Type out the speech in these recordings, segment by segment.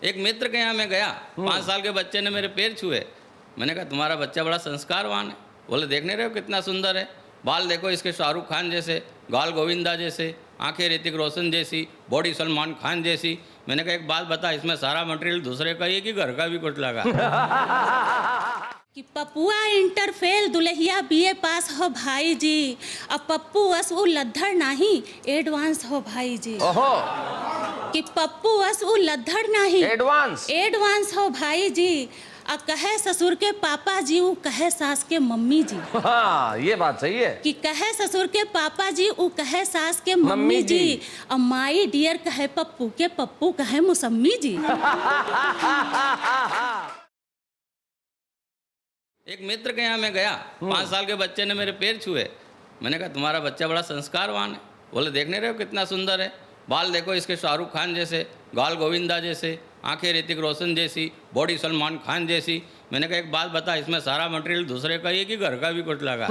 एक मित्र के यहाँ मैं गया, 5 साल के बच्चे ने मेरे पैर छुए। मैंने कहा तुम्हारा बच्चा बड़ा संस्कारवान है। बोले देखने रहे हो कितना सुंदर है, बाल देखो इसके शाहरुख खान जैसे, गाल गोविंदा जैसे, आंखें ऋतिक रोशन जैसी, बॉडी सलमान खान जैसी। मैंने कहा एक बात बता, इसमें सारा मटेरियल दूसरे का ही है कि घर का भी कुछ लगा? कि पपुआ इंटर फेल दुल्हिया बीए पास हो भाई जी, अब पप्पू बस वो लद्दड़ नहीं एडवांस हो भाई जी। ओहो, कि पप्पू बस वो लद्दड़ नहीं एडवांस हो भाई जी। अब कहे ससुर के पापा जी, वो कहे सास के मम्मी जी। हाँ, ये बात सही है कि कहे ससुर के पापा जी, वो कहे सास के मम्मी जी। अब माई डियर कहे पप्पू के पप्पू कहे मौसम्मी जी। एक मित्र के यहाँ मैं गया, 5 साल के बच्चे ने मेरे पैर छुए। मैंने कहा तुम्हारा बच्चा बड़ा संस्कारवान है। बोले देखने रहे हो कितना सुंदर है, बाल देखो इसके शाहरुख खान जैसे, गाल गोविंदा जैसे, आंखें ऋतिक रोशन जैसी, बॉडी सलमान खान जैसी। मैंने कहा एक बात बता, इसमें सारा मटेरियल दूसरे का ही है कि घर का भी कुछ लगा?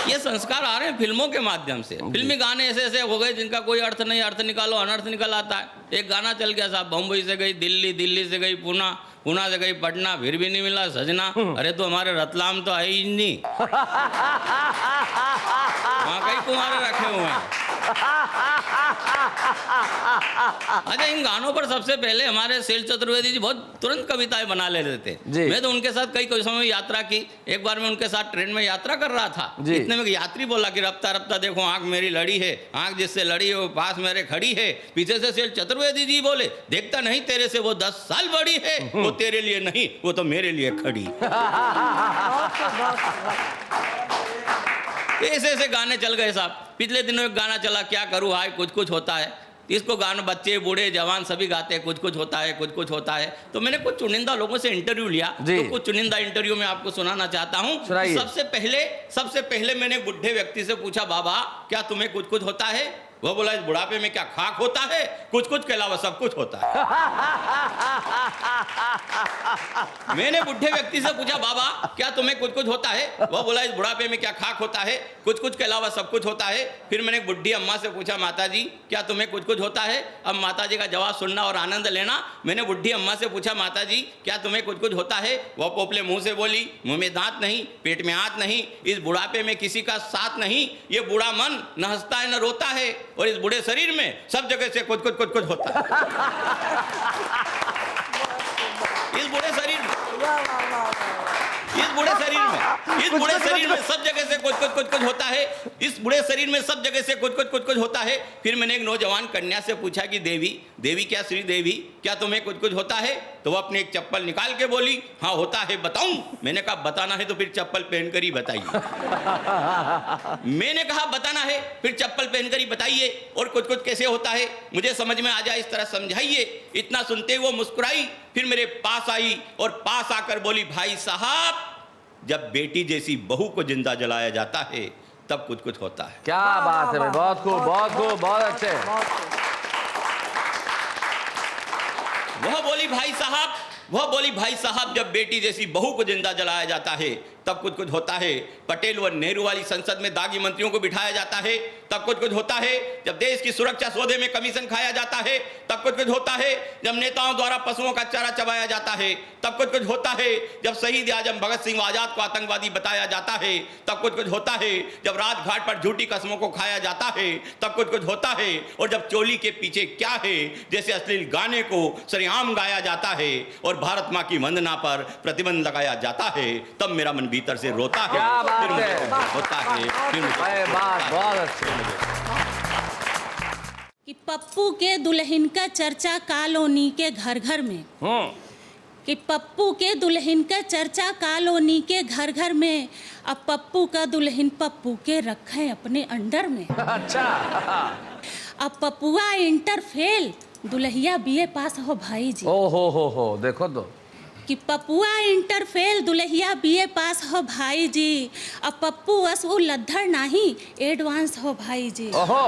ये संस्कार आ रहे हैं फिल्मों के माध्यम से। फिल्मी गाने ऐसे ऐसे हो गए जिनका कोई अर्थ नहीं, अर्थ निकालो अनर्थ निकल आता है। एक गाना चल गया साहब, बम्बई से गई दिल्ली, दिल्ली से गई पूना, पूना से गई पटना, फिर भी नहीं मिला सजना। अरे तो हमारे रतलाम तो है ही नहीं, वहाँ कई कुमारे रखे हुए हैं। अच्छा, इन गानों पर सबसे पहले हमारे शैल चतुर्वेदी जी बहुत तुरंत कविताएं बना लेते थे। मैं तो उनके साथ कई समय यात्रा की। एक बार मैं उनके साथ ट्रेन में यात्रा कर रहा था, इतने में यात्री बोला कि रफ्ता रफ्ता देखो आंख मेरी लड़ी है, आंख जिससे लड़ी है वो पास मेरे खड़ी है। पीछे से शैल चतुर्वेदी जी बोले देखता नहीं तेरे से वो 10 साल बड़ी है, वो तेरे लिए नहीं वो तो मेरे लिए खड़ी। ऐसे ऐसे गाने चल गए साहब। पिछले दिनों एक गाना चला, क्या करूँ हाय कुछ कुछ होता है। इसको गाना बच्चे बूढ़े जवान सभी गाते हैं, कुछ कुछ होता है कुछ कुछ होता है। तो मैंने कुछ चुनिंदा लोगों से इंटरव्यू लिया, तो कुछ चुनिंदा इंटरव्यू में आपको सुनाना चाहता हूँ। सबसे पहले मैंने बुढ़े व्यक्ति से पूछा, बाबा क्या तुम्हें कुछ कुछ होता है? वो बोला इस बुढ़ापे में क्या खाक होता है, कुछ कुछ के अलावा सब कुछ होता है। मैंने बुढ़े व्यक्ति से पूछा, बाबा क्या तुम्हें कुछ कुछ होता है? वो बोला इस बुढ़ापे में क्या खाक होता है, कुछ कुछ के अलावा सब कुछ होता है। फिर मैंने एक बुढ़ी अम्मा से पूछा, माता जी क्या तुम्हें कुछ कुछ होता है? अब माता जी का जवाब सुनना और आनंद लेना। मैंने बुढ़ी अम्मा से पूछा, माता जी क्या तुम्हें कुछ कुछ होता है? वह पोपले मुंह से बोली, मुंह में दांत नहीं, पेट में आंत नहीं, इस बुढ़ापे में किसी का साथ नहीं। ये बूढ़ा मन न हंसता है न रोता है, और इस बूढ़े शरीर में सब जगह से कुछ कुछ कुछ कुछ होता है। इस बूढ़े शरीर में सब जगह से कुछ कुछ कुछ कुछ होता है। इस बूढ़े शरीर में सब जगह से कुछ कुछ कुछ कुछ होता है। फिर मैंने एक नौजवान कन्या से पूछा कि देवी क्या श्री देवी क्या तुम्हें कुछ कुछ होता है? तो वो अपनी एक चप्पल निकाल के बोली, हाँ होता है बताऊं? मैंने कहा बताना है तो फिर चप्पल पहनकर ही बताइए। मैंने कहा बताना है फिर चप्पल पहनकर ही बताइए, और कुछ कुछ कैसे होता है मुझे समझ में आ जाए इस तरह समझाइए। इतना सुनते वो मुस्कुराई, फिर मेरे पास आई और पास आकर बोली, भाई साहब जब बेटी जैसी बहू को जिंदा जलाया जाता है तब कुछ कुछ होता है। क्या बात है भाई, बहुत खूब बहुत खूब, बहुत अच्छे। वह बोली भाई साहब जब बेटी जैसी बहू को जिंदा जलाया जाता है तब कुछ कुछ होता है। पटेल व नेहरू वाली संसद में दागी मंत्रियों को बिठाया जाता है तब कुछ कुछ होता है। जब देश की सुरक्षा सौदे में कमीशन खाया जाता है तब कुछ कुछ होता है। जब नेताओं द्वारा पशुओं का चारा चबाया जाता है तब कुछ कुछ होता है। जब शहीद आजम भगत सिंह आजाद को आतंकवादी बताया जाता है तब कुछ कुछ होता है। जब राजघाट पर झूठी कस्मों को खाया जाता है तब कुछ कुछ होता है। और जब चोली के पीछे क्या है जैसे अश्लील गाने को सरेआम गाया जाता है और भारत माँ की वंदना पर प्रतिबंध लगाया जाता है तब मेरा मन भीतर से रोता है। फिर होता है बहुत अच्छे। कि पप्पू के दुल्हन का चर्चा कॉलोनी के घर घर में, कि पप्पू के दुल्हन का चर्चा कॉलोनी के घर घर में, अब पप्पू का दुल्हन पप्पू के रखे अपने अंडर में। अच्छा, अब पप्पुआ इंटर फेल दुल्हिया बीए पास हो भाई जी। ओ हो देखो तो कि पप्पुआ इंटर फेल दुल्हिया बीए पास हो भाई जी। अब पप्पू बस वो लद्दड़ नहीं एडवांस हो भाई जी। ओहो,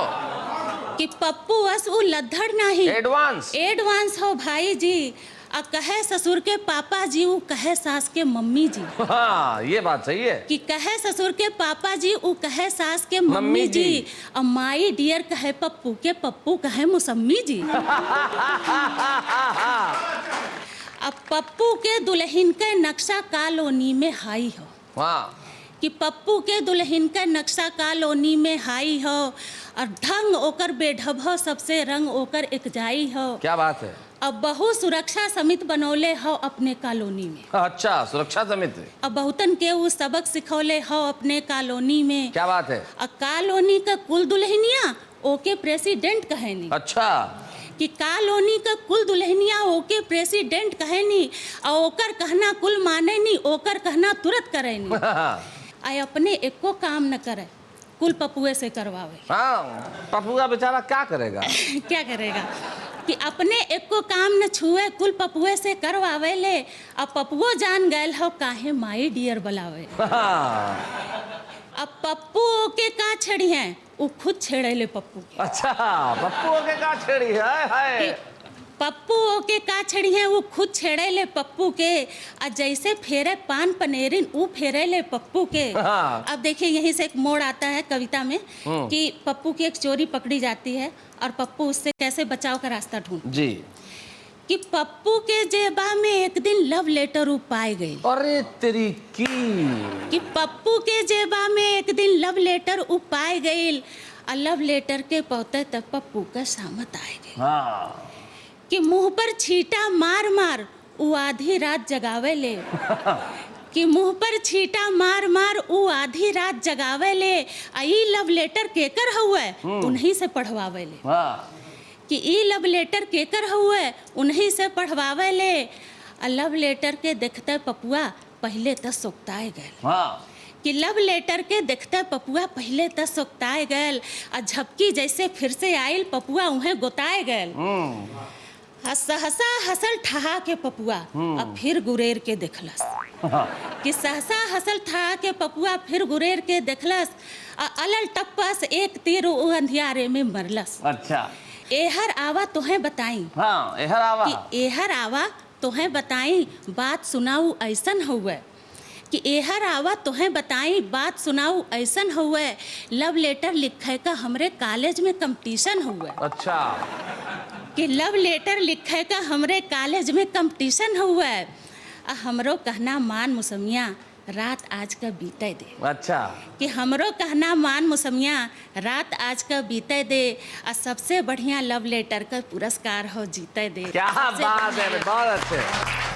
कि पप्पू बस वो लद्दड़ नहीं एडवांस हो भाई जी। आ कहे ससुर के पापा जी उ कहे सास के मम्मी जी। हाँ, ये बात सही है। कि कहे ससुर के पापा जी उ कहे सास के मम्मी मम्मी जी। जी। और माई डियर कहे पप्पू के पप्पू कहे मौसम्मी जी। अब पप्पू के दुल्हन के नक्शा कॉलोनी में हाई हो। हाँ, कि पप्पू के दुल्हन का नक्शा कॉलोनी में हाई हो और ढंग ओकर बेढब हो सबसे रंग ओकर एक जाई हो। क्या बात है। अब बहु सुरक्षा समिति बनौले हो अपने कॉलोनी में। अच्छा, सुरक्षा समिति। अब बहुतन के वो सबक सिखौले हो अपने कॉलोनी में। क्या बात है। और कॉलोनी का कुल दुल्हनिया ओके प्रेसिडेंट कहेनी। अच्छा, कि कॉलोनी का कुल दुल्हनिया ओके प्रेसिडेंट कहेनी और ओकर कहना कुल माने नी ओकर कहना तुरंत करेनी। आय अपने एको काम न करे कुल पपुए से करवावे। हाँ, पपुआ बेचारा क्या करेगा। क्या करेगा कि अपने एको काम न छुए कुल पपुए से करवावे ले। अब पपुओ जान गए हो काहे माई डियर बुलावे। अब पप्पू के का छेड़ी हैं वो खुद छेड़े ले पप्पू के। अच्छा, पप्पू के का छेड़ी है। पप्पू के का छेड़ी हैं वो खुद छेड़े ले पप्पू के। और जैसे फेरे पान पनेरिन वो फेरे ले पप्पू के। हाँ। अब देखिए यहीं से एक मोड़ आता है कविता में कि पप्पू की एक चोरी पकड़ी जाती है और पप्पू उससे कैसे बचाव का रास्ता ढूंढ जी। कि पप्पू के जेबा में एक दिन लव लेटर पाए गई। अरे तेरी की। कि पप्पू के जेबा में एक दिन लव लेटर पाए गई और लव लेटर के पौते तक पप्पू का सामत आए गई। हाँ। कि मुंह पर छींटा मार मार वो आधी रात जगावे ले। कि मुंह पर छींटा मार मार वो आधी रात जगावे ले। आई लव लेटर केकर हुए उन्हीं से पढ़वावे ले। हाँ। कि ई लव लेटर केकर हुए उन्हीं से पढ़वावे ले। और लव लेटर के देखते पपुआ पहले तो सोकताए गए। हाँ। कि लव लेटर के देखते पपुआ पहले तो सोकताए गए और झपकी जैसे फिर से आयल पपुआ उन्हें गोताए गए। सहसा हसल ठहा के पपुआ अब फिर गुरेर के देखलस। कि सहसा हसल ठहा के पपुआ फिर गुरेर के देखलस और अलल टप्पा से एक तीर अंधियारे में मरलस। अच्छा। एहर आवा तोहें बताई। हाँ, एहर आवा। कि एहर आवा तोहें बताई बात सुनाऊ ऐसन हुए। कि एहर आवा तोहें बताई बात सुनाऊ ऐसन हुए। लव लेटर लिखे का हमरे कॉलेज में कंपटीशन हुए। अच्छा। कि लव लेटर लिखे का हमरे कॉलेज में कंपटीशन हुए। हमरो कहना मान मुसमिया रात आज का बीते दे। अच्छा। कि हमरो कहना मान मुसमिया रात आज का बीते दे और सबसे बढ़िया लव लेटर का पुरस्कार हो जीते दे। क्या बात है, बहुत अच्छे।